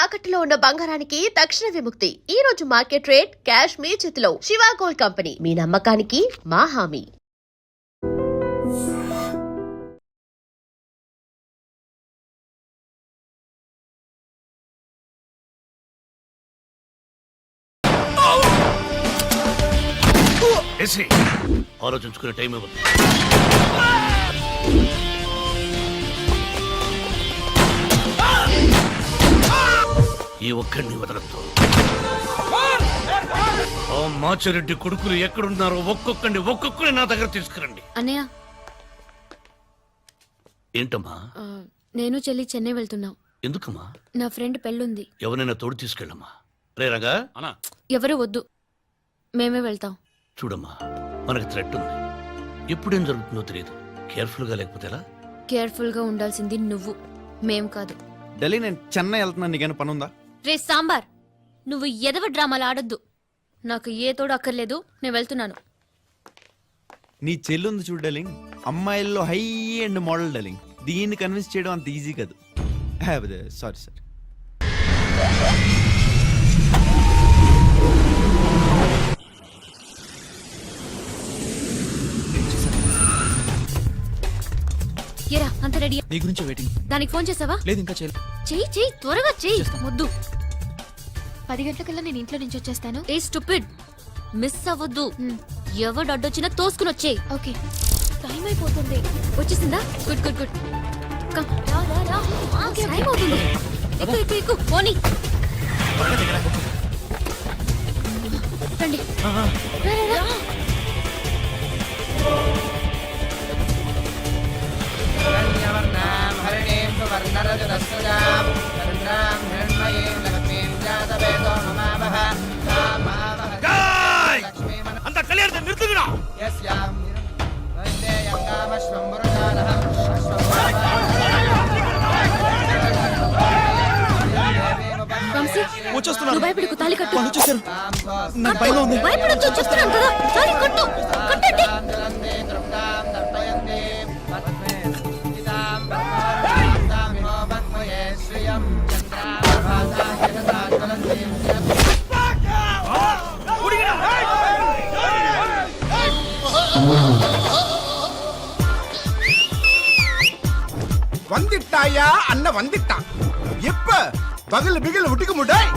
తాకట్టులో ఉన్న బంగారానికి తక్షణ విముక్తి. ఈ రోజు మార్కెట్ రేట్ క్యాష్ మీ చేతిలో. శివ గోల్డ్ కంపెనీ, మీ నమ్మకానికి మా హామీ. ఆలోచించుకునే టైం ఇవ్వదు. ఈ ఒక్కడిని వదలద్దు. ఆ మాచిరెడ్డి కొడుకులు ఎక్కడున్నారో ఒక్కొక్కరిని నా దగ్గర తీసుకురండి. అన్నయ్య, ఏంటమ్మా? నేను చెల్లి చెన్నై వెళ్తున్నాం. ఎందుకమ్మా? నా ఫ్రెండ్ పెళ్ళుంది. ఎవరైనా తోడు తీసుకెళ్ళమ్మా. రే రంగా, ఎవరు వద్దు, మేమే వెళ్తాం. చూడమ్మా, మనకి థ్రెట్ ఉంది. ఎప్పుడేం జరుగుతుందో తెలియదు. కేర్ఫుల్ గా లేకపోతే ఎలా? కేర్ఫుల్ గా ఉండాల్సింది నువ్వు, మేం కాదు. ఢిల్లీ, నేను చెన్నై వెళ్తున్నాను. నీకేనా పని ఉందా? రే సాంబార్, నువ్వు ఎదవ డ్రామాలు ఆడొద్దు. నాకు ఏ తోడు అక్కర్లేదు, నేను వెళ్తున్నాను. నీ చెల్లి ఉంది చూడు డార్లింగ్, అమ్మాయిల్లో హై అండ్ మోడల్ డార్లింగ్. దీన్ని కన్విన్స్ చేయడం అంత ఈజీ కాదు. Sorry sir. ఏరా, అంత రెడీ? నీ గురించి వెయిటింగ్. దానికి ఫోన్ చేసావా? లేదు, ఇంకా చేయలేదు. చెయ్యి త్వరగా చెయ్యి. వద్దు, 10 గంటలకల్లా నేను ఇంట్లో నుంచి వచ్చేస్తాను. ఏ స్టూపిడ్, మిస్ అవ్వద్దు. ఎవడు అడ్డొచ్చినా తోసుకుని వచ్చేయి. ఓకే, టైం అయిపోతుంది. వచ్చేసిందా? Good good good. కమ్, రా రా రా. టైం అవుతుంది. ఎక్కు ఎక్కు ఎక్కు, పోనీ. రండి. రా రా రా. అంత కళ్యాణ నిర్తుగా వంశీ, వచ్చేస్తున్నాను. నువ్వు భయపడకు, తాళి కట్టు. వాళ్ళు వచ్చేసారు. నాకు భయం ఉంది. భయపడొద్దు, చెప్తున్నాను కదా. తాళి కట్టు, కట్టండి. வந்திட்டாயா அண்ணன் வந்துட்டான். எப்ப பகல் பிகல் விட்டுக்க முடாய்.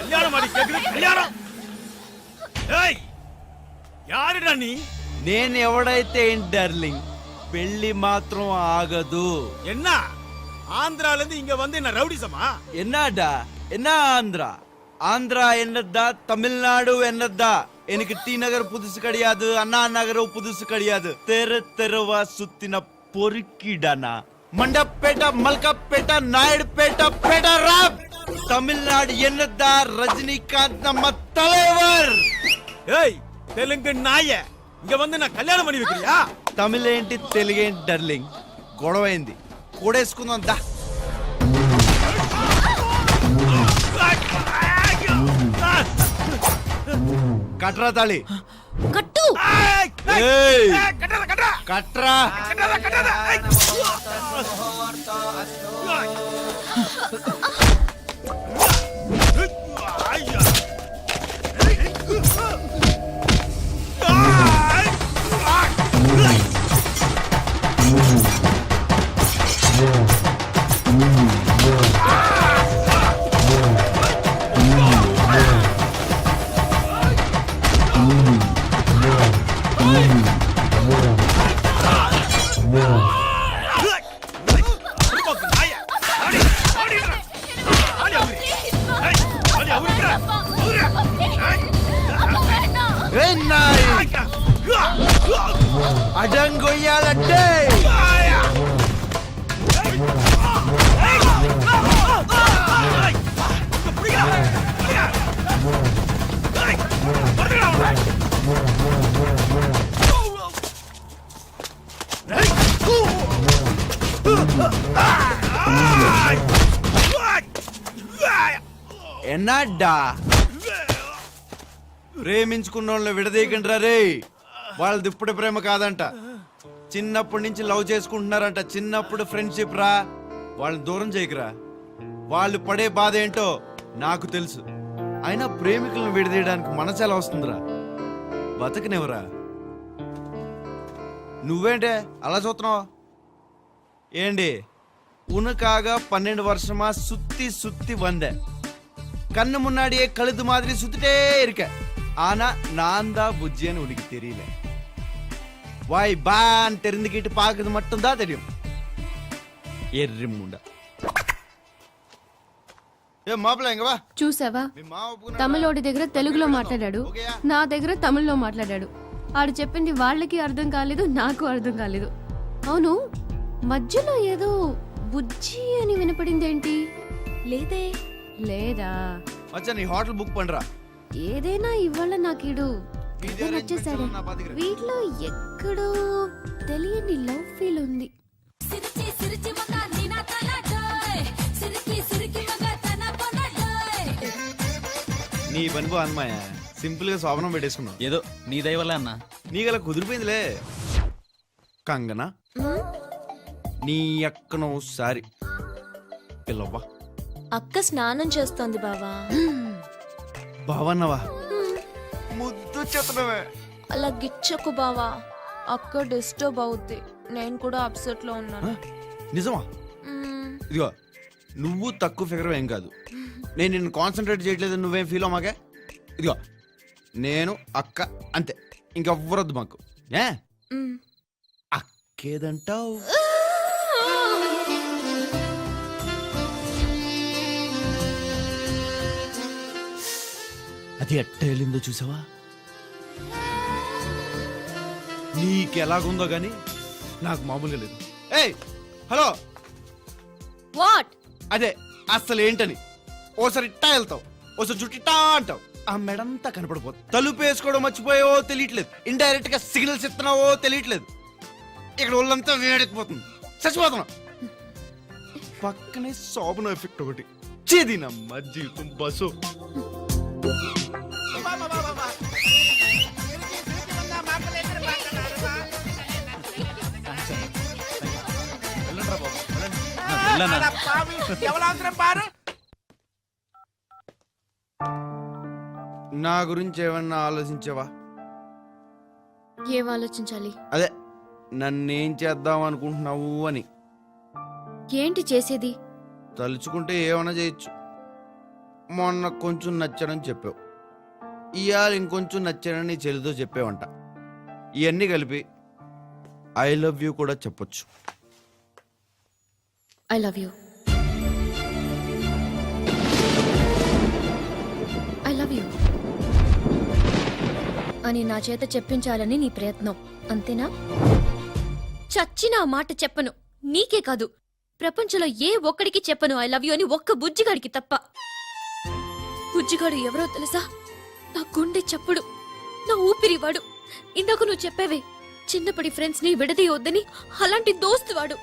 கல்யாணம் ஆடி கேக்குது. கல்யாணம் యారుడా నీ? నేను ఎవడైతే ఏంటి డార్లింగ్, పెళ్లి మాత్రం ఆగదు. ఎన్నా ஆந்திரால இருந்து இங்க வந்து என்ன ரவுடிசமா? என்னடா என்ன ஆந்திரா? ஆந்திரா என்னதா, தமிழ்நாடு என்னதா? எனக்கு டி நகர் புதுசு கிடையாது, அண்ணா நகர் புதுசு கிடையாது. தெருவா சுத்தின பொறுக்கிடானா. மண்டப்பேட்ட, மல்கப்பேட்ட, நாயுடுபேட்ட, பெடராப். தமிழ்நாடு என்னதா? ரஜினிகாந்த் நம்ம தலைவர். ஏய் தெலுங்கு நாய, இங்க வந்து நான் கல்யாணம் பண்ணி வைக்கிறியா? తమిళేంటి తెలుగేంటి డార్లింగ్, గొడవైంది, కూడేసుకుందాం దా. కట్రా తాళి. కట్టు. కట్రా. అడంగొయ్యాలంటే என்னடா ప్రేమించుకున్న వాళ్ళని విడదీయకండి రే. వాళ్ళది ఇప్పుడే ప్రేమ కాదంట, చిన్నప్పటి నుంచి లవ్ చేసుకుంటున్నారంట. చిన్నప్పుడు ఫ్రెండ్షిప్ రా, వాళ్ళని దూరం చేయకురా. వాళ్ళు పడే బాధ ఏంటో నాకు తెలుసు. అయినా ప్రేమికులను విడదీయడానికి మనసు ఎలా వస్తుందిరా? బతకనివరా. నువ్వేంటే అలా చూస్తున్నావు? ఏంటి ఉనకాగా 12 வருஷமா சுத்தி சுத்தி வந்தேன். கண்ணு முன்னாடியே கழுது மாதிரி சுத்திட்டே இருக்க. ஆனா நான் தான் புஜ்ஜின்னு உனக்கு தெரியல. வாய் பான் தெரிந்துக்கிட்டு பார்க்கறது மட்டும் தான் தெரியும். ఎర్రి ముండ. ఏ మాపల ఇంక వా. చూసావా, మీ మావ ఒప్పుకున్నాడా? తమిళోడి దగ్గర తెలుగులో మాట్లాడాడు, ఓకేయా? నా దగ్గర తమిళ్లో మాట్లాడాడు. ఆడు చెప్పింది వాళ్ళకి అర్థం కాలేదు, నాకు అర్థం కాలేదు. అవును, మధ్యలో ఏదో బుజ్జి అని వినపడిందేంటి? లేదే. లేదా? మచ్చా నీ హోటల్ బుక్ పండ్రా. ఏదైనా ఇవాళ నాకీడు వీధి తెగ నచ్చేసాడే. arrangements నా పాతికి రా. వీటిలో ఎక్కడో తెలియని లవ్ ఫీల్ ఉంది. నీ పని బా అన్నమాయ సింపుల్ గా శోభనం పెట్టేసుకున్నావు. ఏదో నీ దయ వల్ల అన్నా. నీకలా కుదిరిపోయిందిలే. కంగనా, నీ అక్కను ఒకసారి పిల్లవ్వా. అక్క స్నానం చేస్తోంది బావా. బావన్నవా? ముద్దు చెత్తనవే. అలా గిచ్చకు బావా, అక్క డిస్టర్బ్ అవుద్ది. నేను కూడా అప్సెట్ లో ఉన్నాను. నిజమా? ఇదిగో నువ్వు తక్కువ ఫిగర్ ఏం కాదు. నేను నిన్ను కాన్సన్ట్రేట్ చేయట్లేదు, నువ్వేం ఫీల్ అవ్వమాకే. ఇదిగో నేను అక్క అంతే, ఇంకెవ్వరొద్దు మాకు. ఏ అక్కేదంటావు? అది ఎట్ట వెళ్ళిందో చూసావా? నీకెలాగుందో గాని నాకు మామూలుగా లేదు. ఏయ్ హలో, వాట్? అదే అసలు ఏంటని. ఓసారి ఇట్టా వెళ్తావు, ఓసారి చుట్టిట్టా అంటావు, ఆ మెడంతా కనపడిపోతుంది. తలుపు వేసుకోవడం మర్చిపోయావో తెలియట్లేదు, ఇండైరెక్ట్ గా సిగ్నల్స్ ఇస్తున్నావో తెలియట్లేదు. ఇక్కడ ఒళ్ళంతా వేడెక్కిపోతుంది, చచ్చిపోతున్నావు. పక్కనే శోభన ఎఫెక్ట్ ఒకటి. చేది నమ్మ జీవితం బస్సు. నా గురించి ఏమన్నా ఆలోచించావా? ఏం ఆలోచించాలి? అదే నన్నేం చేద్దాం అనుకుంటున్నావు అని. ఏంటి చేసేది? తలుచుకుంటే ఏమైనా చేయొచ్చు. మొన్న కొంచెం నచ్చానని చెప్పావు, ఇవాళ ఇంకొంచెం నచ్చానని నీ చెల్లితో చెప్పావంట. ఇవన్నీ కలిపి ఐ లవ్ యూ కూడా చెప్పొచ్చు. I love you. I love you అని నా చేత చెప్పించాలని నీ ప్రయత్నం, అంతేనా? చచ్చిన ఆ మాట చెప్పను, నీకే కాదు ప్రపంచంలో ఏ ఒక్కడికి చెప్పను ఐ లవ్ యూ అని, ఒక్క బుజ్జిగాడికి తప్ప. బుజ్జిగాడు ఎవరో తెలుసా? నా గుండె చప్పుడు, నా ఊపిరివాడు. ఇందాక నువ్వు చెప్పావే చిన్నప్పటి ఫ్రెండ్స్ ని విడదీయొద్దని, అలాంటి దోస్తువాడు.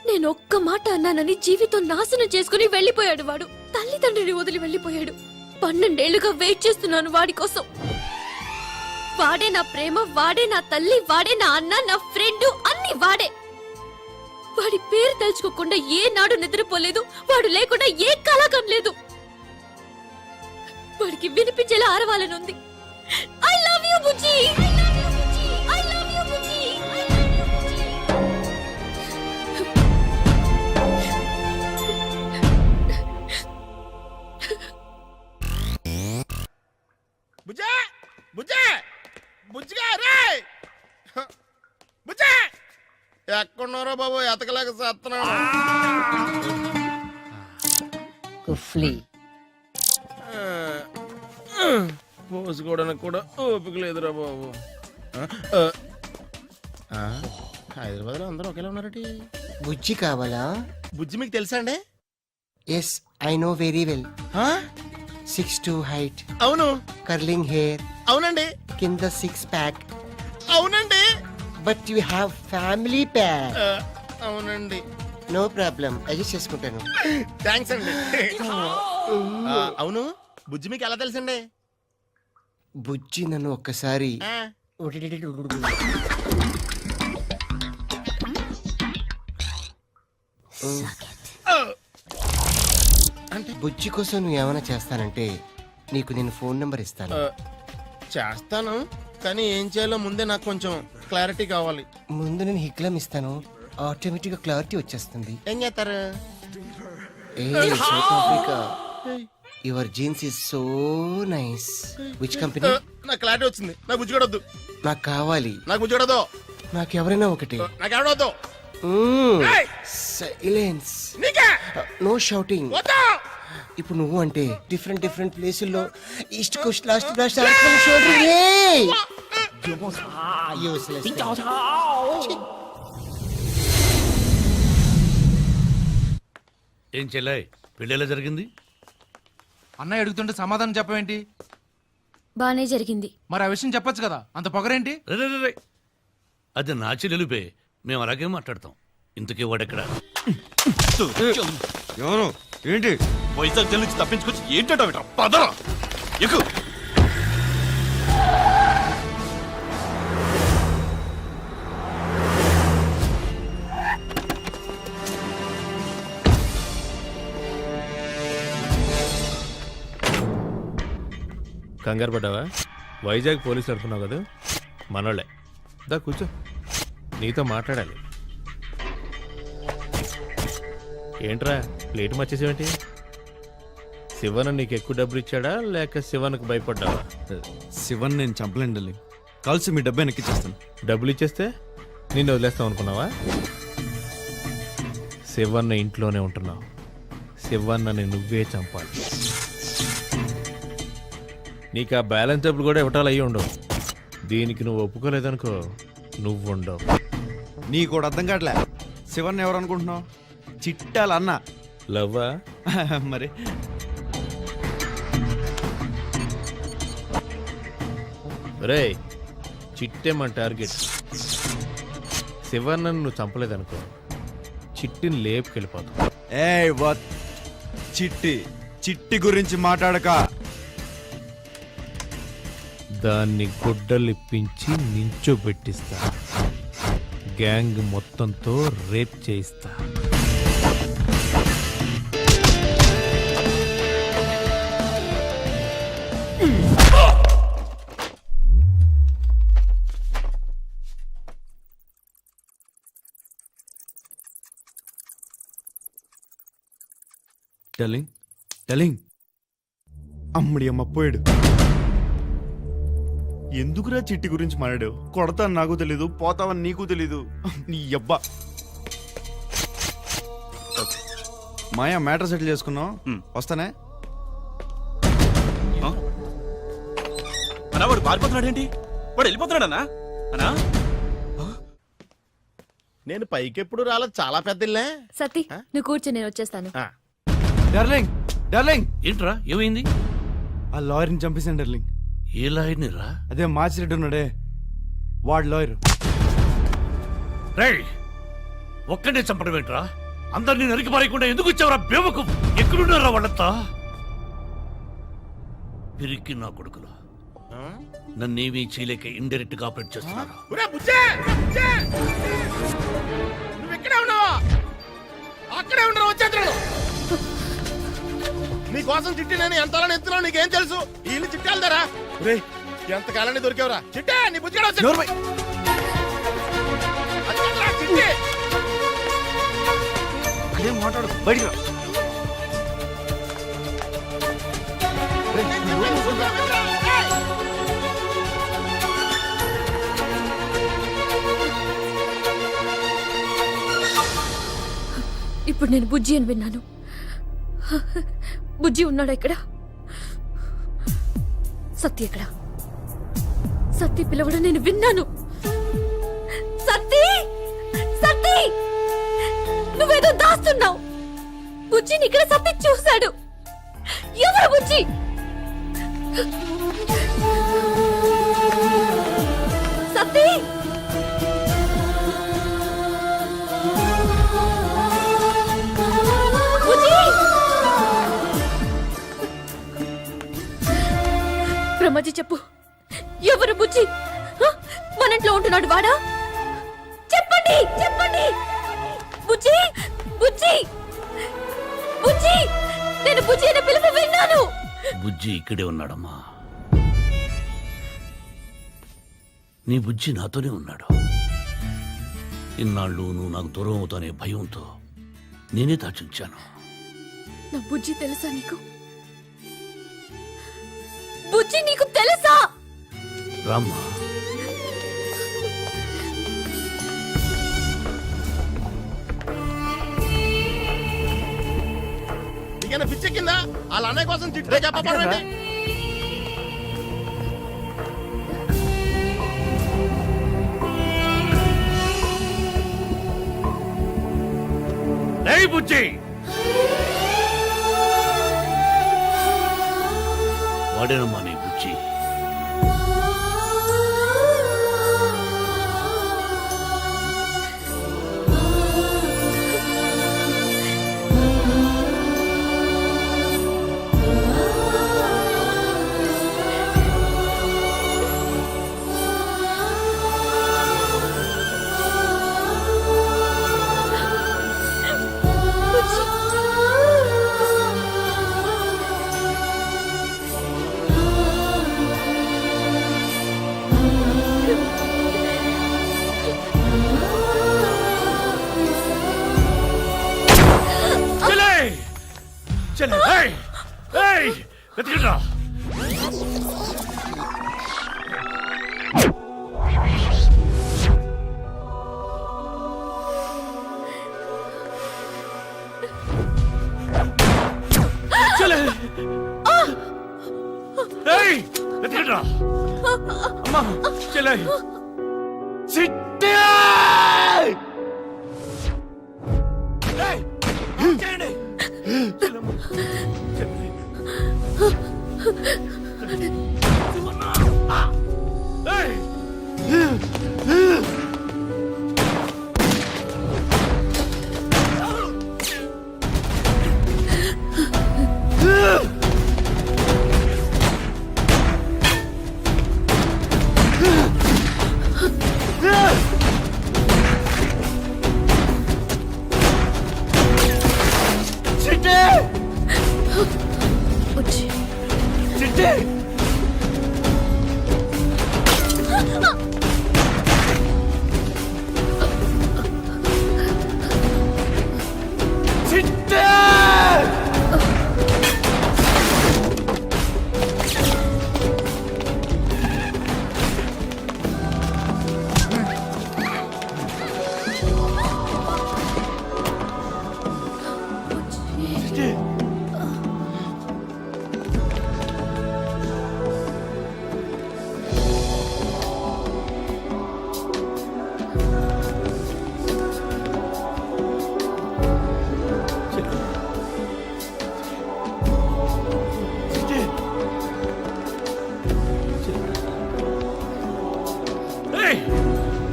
నేను ఒక్క మాట అన్నానని జీవితం నాశనం చేసుకుని వెళ్లిపోయాడు వాడు. తల్లిదండ్రిని వదిలి వెళ్లిపోయాడు. 12 ఏళ్లుగా వెయిట్ చేస్తున్నాను వాడి కోసం. వాడే నా ప్రేమ, వాడే నా తల్లి, వాడే నా అన్న, నా ఫ్రెండ్, అన్ని వాడే. వాడి పేరు తలుచుకోకుండా ఏ నాడు నిద్రపోలేదు, వాడు లేకుండా ఏ కలకం లేదు. వాడికి వినిపించేలా ఆరవాలని ఉంది. ఐ లవ్ యూ బుజ్జి, ఐ లవ్ యూ బుజ్జి, ఐ లవ్ యూ బుజ్జి, ఐ లవ్ యూ బుజ్జి. బుజ్జా బుజ్జా బుజ్జిగా రే బుజ్జా, ఎక్కడున్నారో బాబు, ఎతకలేక చేస్తున్నాను. కుఫ్లీ పోసుకోవడానికి కూడా ఓపిక లేదురా బాబు. హైదరాబాద్ లో అందరూ ఒకేలా ఉన్నారటి. బుజ్జి కావాలా? బుజ్జి మీకు తెలుసా అండి? Yes, I know very well. 6'2" height, అవును. కర్లింగ్ హెయిర్, అవునండి. కింద 6 ప్యాక్. అవునండి. But you have family pack. అవునండి. నో ప్రాబ్లం, అడ్జస్ట్ చేసుకుంటాను. థ్యాంక్స్ అండి. అవును, బుజ్జి మీకు ఎలా తెలుసండి? బుజ్జి నన్ను ఒక్కసారి అంటే బుజ్జి కోసం నువ్వు ఏమైనా చేస్తానంటే నీకు నేను ఫోన్ నెంబర్ ఇస్తాను. చేస్తాను కానీ ఏం చేయాలో ముందే నాకు కొంచెం క్లారిటీ కావాలి. ముందు నేను హిక్లం ఇస్తాను, ఆటోమేటిక్ గా క్లారిటీ వచ్చేస్తుంది. ఏం చేస్తారు? ఏ South Africa, your jeans is so nice. Which company? నాకు క్లారిటీ వచ్చింది. నాకు బుజ్జిగడొద్దు. నాకు కావాలి. నాకు బుజ్జిగడొద్దు. నాకు ఎవరైనా ఒకటి. నాకు ఎవడొద్దు. సైలెన్స్, నీకే నో షౌటింగ్. వద్దు. ఇప్పుడు నువ్వు అంటే డిఫరెంట్ డిఫరెంట్ ప్లేసుల్లో ఈస్ట్ కోస్ట్ లాస్ట్ ఏం చెల్లాయి పెళ్ళేలా జరిగింది? అన్నయ్య అడుగుతుంటే సమాధానం చెప్పవేంటి? బానే జరిగింది. మరి ఆ విషయం చెప్పొచ్చు కదా, అంత పొగరేంటి? రే, రే, రే, రే. అది నా చెల్లెలిపే, మేము అలాగే మాట్లాడతాం. ఇంతకీ వాడెక్కడ? ఎవరు ఏంటి? వైజాగ్ జైలు నుంచి తప్పించుకొచ్చి ఏంటో పదరా ఎక్కు. కంగారు పడ్డావా? వైజాగ్ పోలీసు అనుకున్నావు కదా, మనోళ్ళే. దా కూర్చో, నీతో మాట్లాడాలి. ఏంట్రా ప్లేట్ మర్చేసేవేంటి? శివన్ నీకు ఎక్కువ డబ్బులు ఇచ్చాడా లేక శివన్కు భయపడ్డావా? శివన్ నేను చంపలేండి, కలిసి మీ డబ్బు ఎక్కిచ్చేస్తాను. డబ్బులు ఇచ్చేస్తే నిన్ను వదిలేస్తాం అనుకున్నావా? శివన్న ఇంట్లోనే ఉంటున్నావు, శివన్నని నువ్వే చంపాలి. నీకు ఆ బ్యాలెన్స్ డబ్బులు కూడా ఇవ్వటాలు అయ్యి ఉండవు. దీనికి నువ్వు ఒప్పుకోలేదనుకో, నువ్వు ఉండవు. నీ కూడా అర్థం కావట్లే. శివన్ ఎవరు అనుకుంటున్నావు? చిట్టాల అన్న. లవ్వా? మరి రే, చిట్టే మన టార్గెట్. శివన్నను నువ్వు చంపలేదనుకో, చిట్టిని లేపుకెళ్ళిపోతావు. చిట్టి చిట్టి గురించి మాట్లాడక. దాన్ని గుడ్డలిప్పించి నించోబెట్టిస్తా, గ్యాంగ్ మొత్తంతో రేప్ చేయిస్తా. టెలింగ్ టెలింగ్ అమ్మడి అమ్మ పోయాడు. ఎందుకురా చిట్టి గురించి మాట్లాడావు? కొడతాను నాకు తెలీదు, పోతావని నీకు తెలీదు. నీ అబ్బా మాయా మ్యాటర్ సెటిల్ చేసుకున్నాం, వస్తానే. అన్నా వాడు పారిపోతున్నాడేంటి? వాడు వెళ్ళిపోతున్నాడన్నా? అన్నా నేను పైకెప్పుడు రాలేదు, చాలా పెద్ద ఇల్లే. సతీ నువ్వు కూర్చో, నేను వచ్చేస్తాను. డార్లింగ్ డార్లింగ్, ఏంట్రా ఏమైంది? ఆ లాయర్ని చంపేశాను డార్లింగ్. ఏ లాయర్ని రా? అదే మార్చిరెడ్డి ఉన్నాడే, వాడు లాయర్. రేయ్, ఒక్కడే చంపడం ఏంట్రా? అందరినీ నరికి పారేయకుండా ఎందుకు వచ్చావురా బేవకు? ఎక్కడున్నారా వాళ్ళంతా? పిరికి నా కొడుకులు నన్నేమీ చేయలేక ఇండైరెక్ట్ గా ఆపరేట్ చేస్తున్నారు. నువ్వు ఇక్కడే ఉన్నావా? అక్కడే ఉండరు, వచ్చేస్తున్నాడు. నీ కోసం చిట్టి నేను ఎంతలా ఎత్తున్నావు నీకేం తెలుసు? ఈ ఇల్లు చిట్టి వెళ్తారా? ఎంతకాలాన్ని దొరికేవరా చిట్టే? నీ బుజ్జిగా చిట్టి అదే మాట్లాడు, బయటికి రా. ఇప్పుడు నేను బుజ్జి అని విన్నాను. బుజ్జి ఉన్నాడా ఇక్కడ? సత్తి ఎక్కడ? సత్తి పిలవడం నేను విన్నాను. సత్తి, సత్తి, నువ్వేదో దాస్తున్నావు. బుజ్జిని ఇక్కడ సత్తి చూశాడు. ఎవరు బుజ్జి? సత్తి, బ్రహ్మజీ చెప్పు, బుజ్జి మన ఇంట్లో ఉంటున్నాడు వాడా? చెప్పండి చెప్పండి. బుజ్జి బుజ్జి బుజ్జి, నేను బుజ్జి అనే పిలుపు విన్నాను. బుజ్జి ఇక్కడే ఉన్నాడమ్మా. నీ బుజ్జి నాతోనే ఉన్నాడు. ఇన్నాళ్ళు నువ్వు నాకు దూరం అవుతానే భయంతో నేనే దాచుంచాను. నా బుజ్జి తెలుసా నీకు? బుజ్జి నీకు తెలుసా? రామ్మా. నీకైనా పిచ్చెక్కిందా? వాళ్ళ అన్నయ్య కోసం చిట్టే చెప్పబడండి. ఏయ్ బుజ్జి, వాడేనమ్మా నీ బుజ్జి. వెతకండ్రా. వెతకండ్రా. అమ్మా చెల్లె చిట్టి.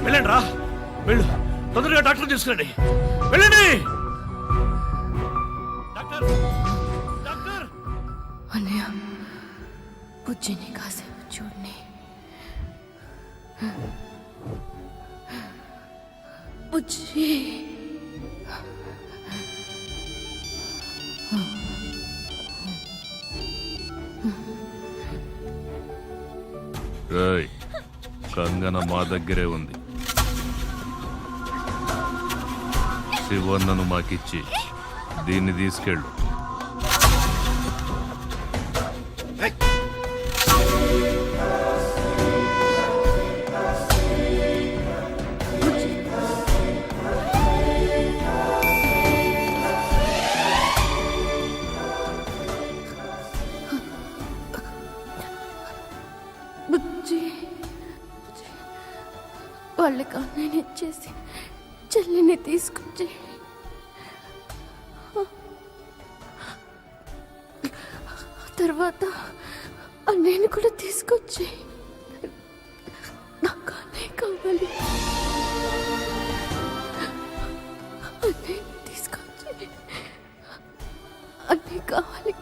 వెళ్ళండి రా, వెళ్ళు. తొందరగా డాక్టర్ తీసుకురండి. వెళ్ళండి. Doctor, doctor. అన్నయ్య, బుజ్జిని కాసేపు చూడని. బుజ్జి. కంగన మా దగ్గరే ఉంది. శివన్నను మాకిచ్చి దీన్ని తీసుకెళ్ళు. వాళ్ళకి అన్నయ్యని ఇచ్చేసి చెల్లిని తీసుకొచ్చి తర్వాత అన్నయ్యని కూడా తీసుకొచ్చి నాకు అన్నయ్య కావాలి. అన్నయ్యని తీసుకొచ్చి అన్నయ్య కావాలి.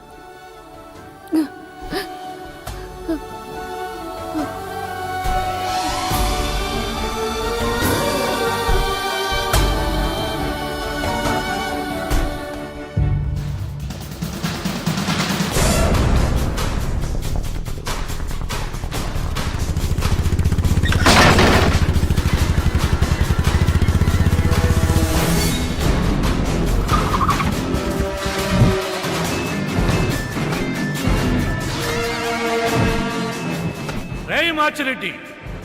లచ్చిరెడ్డి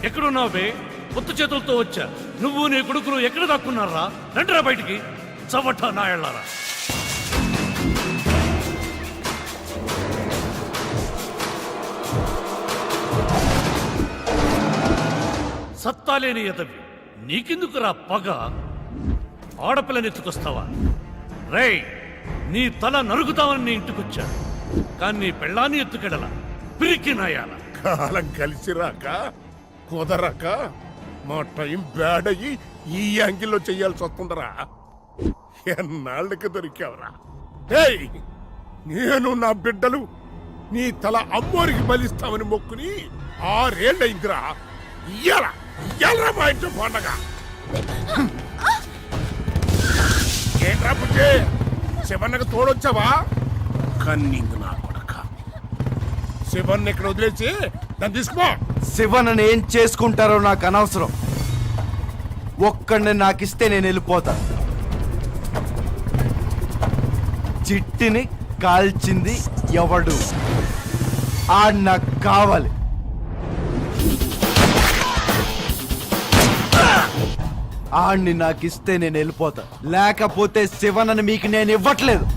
ఎక్కడున్నావు బే? కొత్త చేతులతో వచ్చా. నువ్వు నీ కొడుకులు ఎక్కడ దాక్కున్నారా? రండిరా బయటికి, చవట నాయళ్ళారా. సత్తాలేని ఎదవి నీకెందుకురా పగ? ఆడపిల్లని ఎత్తుకొస్తావా? రేయ్, నీ తల నరుగుతావని నీ ఇంటికొచ్చా, కానీ నీ పెళ్ళాన్ని ఎత్తుకెడలా. పిరికి నాయాల. కాలం కలిసి రాక కుదరక మా టైం బ్యాడ్ అయ్యి ఈ యాంగిల్లో చెయ్యాల్సి వస్తుందరా. ఎన్నాళ్ళకి దొరికావురా? ఏయ్, నేను నా బిడ్డలు నీ తల అమ్మోరికి బలిస్తామని మొక్కుని 6 ఏళ్ళయిందిరా. ఇయ్యాలరా మా ఇంట్లో పండగ. ఏంట్రా పుట్టే, శివన్నకు తోడొచ్చావా? కన్నింగ్ నా కొడక. శివన్ ఇక్కడ వదిలేసి దాన్ని తీసుకో. శివన్ ఏం చేసుకుంటారో నాకు అనవసరం. ఒక్కడిని నాకిస్తే నేను వెళ్ళిపోతా. చిట్టిని కాల్చింది ఎవడు? ఆడు నాకు కావాలి. ఆడిని నాకిస్తే నేను వెళ్ళిపోతా, లేకపోతే శివనని మీకు నేను ఇవ్వట్లేదు.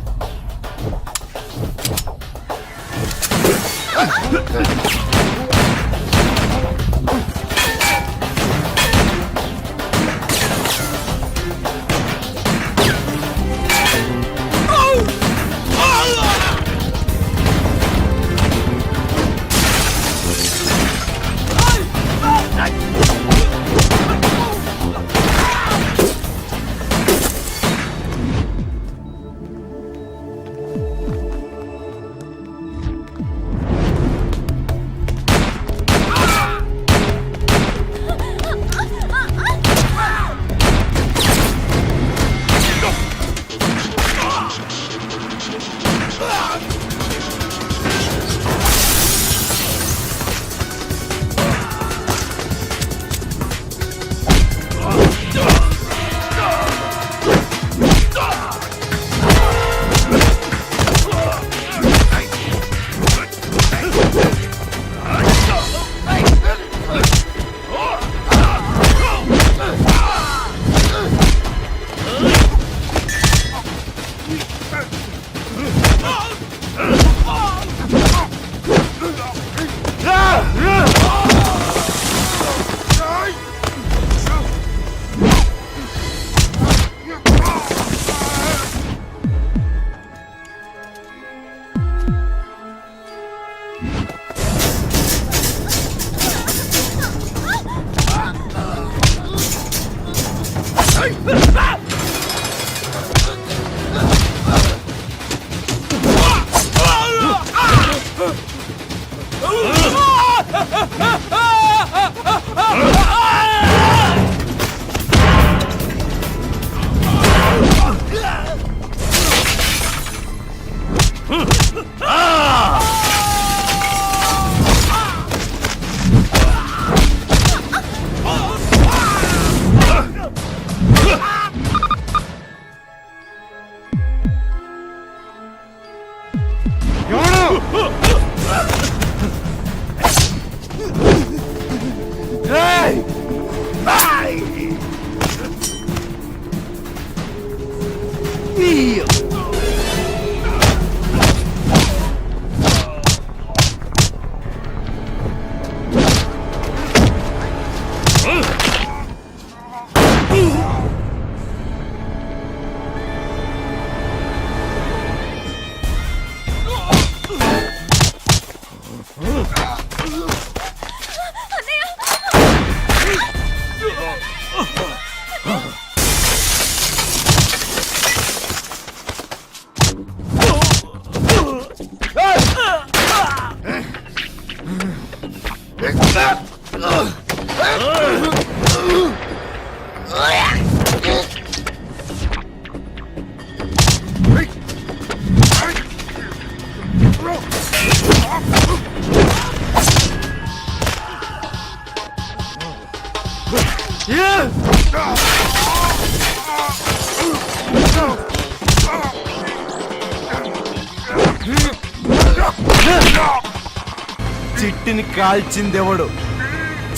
చిట్టిని కాల్చిందెవడు?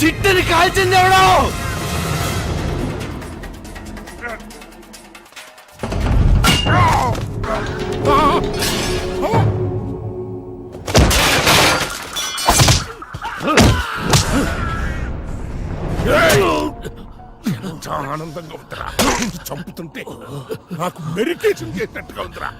చిట్టని కాల్చింది ఎవడో ఎంత ఆనందంగా ఉందిరా నిన్ను చంపుతుంటే నాకు మెడిటేషన్ చేసినట్టుగా ఉందిరా.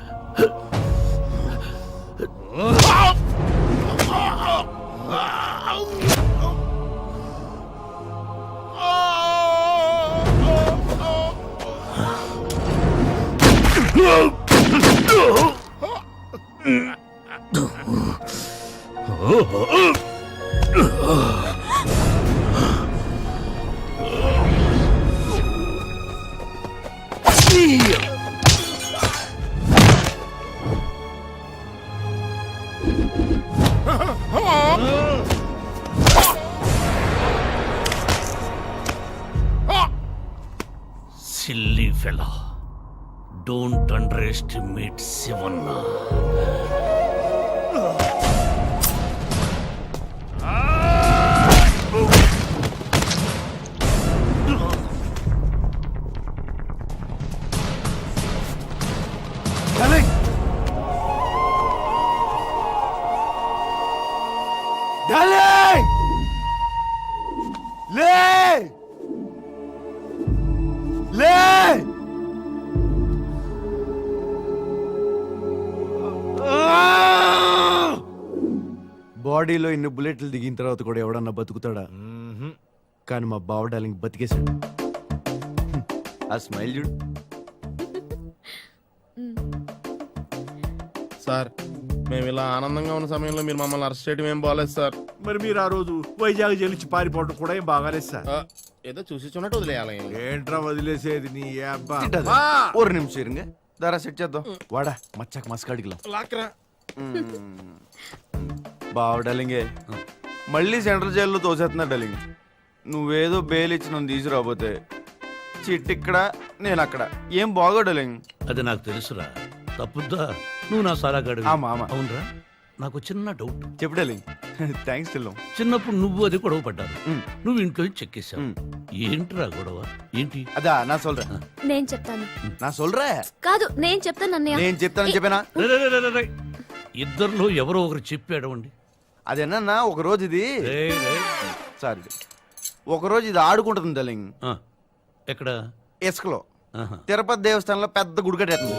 Silly fellow, don't underestimate Shivanna. Darling! లే లే బాడీలో ఇన్ని బుల్లెట్లు దిగిన తర్వాత కూడా ఎవడన్నా బతుకుతాడా? కానీ మా బావ డార్లింగ్ బతికేశాడు. ఆ స్మైల్ చూడు. సార్ మేము ఇలా ఆనందంగా ఉన్న సమయంలో మీరు మమ్మల్ని అరెస్ట్ చేయడం ఏం బాగాలేదు సార్. మరి మీరు ఆ రోజు వైజాగ్ జైలు నుంచి పారిపోవడం కూడా ఏం బాగాలేదు సార్. ఏదో చూసి చూడట్టు వదిలేయాలి. ఏంట్రా వదిలేసేది నీ అబ్బా. తిట్టదా? ఒక నిమిషం ఇరుంగ. దారా సెట్ చేద్దాం. వాడా మచ్చాక మస్కాడికి లాక్రా. బావ డార్లింగే మళ్ళీ సెంట్రల్ జైల్లో తోసేస్తున్నా డార్లింగ్. నువ్వేదో బెయిల్ ఇచ్చి నన్ను తీసుకురాబోతే చిట్టి ఇక్కడ నేను అక్కడ ఏం బాగో డార్లింగ్. అది నాకు తెలుసురా, తప్పుద్దా? నువ్వు నా సారాగాడు. ఆమా ఆమా అవునరా, నాకు చిన్న డౌట్. చెప్పు డార్లింగ్. థ్యాంక్స్ చెల్లం. చిన్నప్పుడు నువ్వు అది గొడవ పడ్డారు, నువ్వు ఇంట్లో చెక్కేశావు. ఏంట్రా గొడవ? ఏంటి? అదా నా సొల్రా. నేను చెప్తాను. నా సొల్రా. కాదు నేను చెప్తాను అన్నయ్య. నేను చెప్తానని చెప్పానా? ఇద్దరిలో ఎవరో ఒకరు చెప్పాడవండి. అదేనా ఒక రోజు ఇది సారీ ఒక రోజు ఇది ఆడుకుంటుంది డార్లింగ్. ఎక్కడ? ఇసుకలో తిరుపతి దేవస్థానంలో పెద్ద గుడి కట్టేస్తుంది.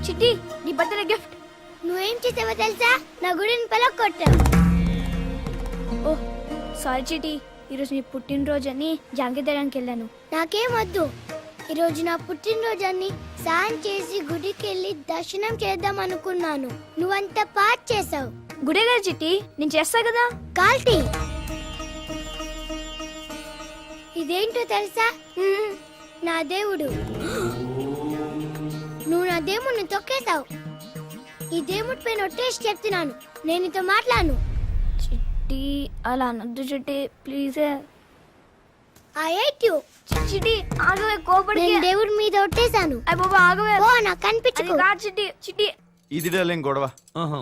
చిట్టి నీ బర్త్డే గిఫ్ట్. నువ్వేం చేసావో తెలుసా? నా గుడిని పలకొట్టావు. ఓ సారీ చిట్టి, ఈరోజు నీ పుట్టినరోజు అని జాంగి తేడానికి వెళ్ళాను. నాకేం వద్దు. ఈరోజు నా పుట్టినరోజు అని సాయం చేసి గుడికి వెళ్ళి దర్శనం చేద్దాం అనుకున్నాను. నువ్వంతా పాట్ చేసావు. గుడే గారు చిట్టి, నేను చేస్తా కదా. కాల్టీ ఇదేంటో తెలుసా? నా దేవుడు. నువ్వు నా దేవుడిని తొక్కేశావు. ఈ దేవుడి పైన ఒట్టేసి చెప్తున్నాను, నేను నీతో మాట్లాడను. చిట్టి అలా అనొద్దు చిట్టి, ప్లీజ్. I hate you. చిట్టి ఆగవే, కోపడి. నేను దేవుడి మీద ఒట్టేశాను. అయ్య బాబా ఆగవే. ఓ నాకు కనిపించకు. అది కాదు చిట్టి. చిట్టి ఇది డార్లింగ్ గొడవ. ఆహా